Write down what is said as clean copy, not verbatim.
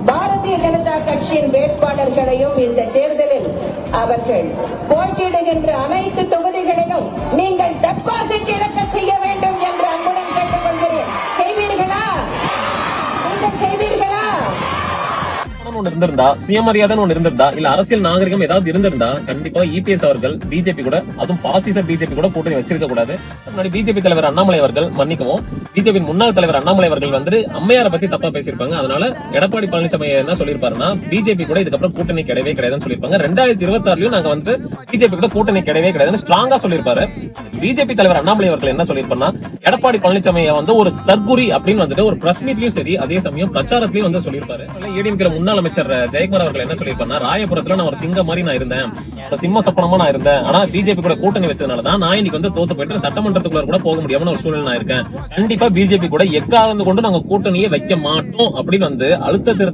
பாரதிய ஜனதா கட்சியின் வேட்பாளர்களையும் இந்த தேர்தலில் அவர்கள் போட்டியிடுகின்ற அனைத்து தொகுதிகளிலும் நீங்கள் டெபாசிட் இழக்க செய்ய வேண்டும் என்று அன்புடன் கேட்டுக்கொள்கிறேன். செய்வீர்களா? நீங்கள் செய்வீர்களா? இருந்திருந்தா, சுயமரியாதை ஒன்று இருந்திருந்தா, இல்ல அரசியல் நாகரிகம் ஏதாவது இருந்திருந்தா கண்டிப்பா இபிஎஸ் அவர்கள் பிஜேபி கூட, அதுவும் பாசிச பிஜேபி கூட கூட்டணி வச்சிருக்க கூடாது. முன்னாடி பிஜேபி தலைவர் அண்ணாமலை அவர்கள், மன்னிக்கவும், பிஜேபி முன்னாள் தலைவர் அண்ணாமலை அவர்கள் அம்மையாரை பத்தி தப்பா பேசியிருப்பாங்க. அதனால எடப்பாடி பழனிசாமி என்ன சொல்லியிருப்பாருன்னா, பிஜேபி கூட இதுக்கப்புறம் கூட்டணி கிடையவே கிடையாதுன்னு சொல்லியிருப்பாங்க. 2026லயும் நாங்க பிஜேபி கூட கூட்டணி கிடையவே கிடையாதுன்னு ஸ்ட்ராங்கா சொல்லியிருப்பாரு. பிஜேபி தலைவர் அண்ணாமலை அவர்கள் என்ன சொல்லியிருப்பாருன்னா, எடப்பாடி பழனிசாமி ஒரு தற்குறி அப்படின்னு ஒரு பிரஸ் மீட்லயும் சரி, அதே சமயம் பிரச்சாரத்திலயும் சொல்லியிருப்பாரு. ஏடிஎம்கே முன்னாள் அமைச்சர் ஜெயக்குமார் அவர்கள் என்ன சொல்லியிருப்பாருன்னா, ராயபுரத்துல நான் ஒரு சிங்கம் மாதிரி நான் இருந்தேன், சிம்ம சப்பனமா நான் இருந்தேன், ஆனா பிஜேபி கூட கூட்டணி வச்சதுனாலதான் நான் இன்னைக்கு தோத்து போயிட்டு சட்டமன்றத்துக்குள்ள கூட போக முடியாம ஒரு சூழ்நிலை நான் இருக்கேன். கண்டிப்பா பிஜேபி கூட எக்காரணம் கொண்டு நாங்க கூட்டணியை வைக்க மாட்டோம் அப்படின்னு அழுத்த திருத்தம்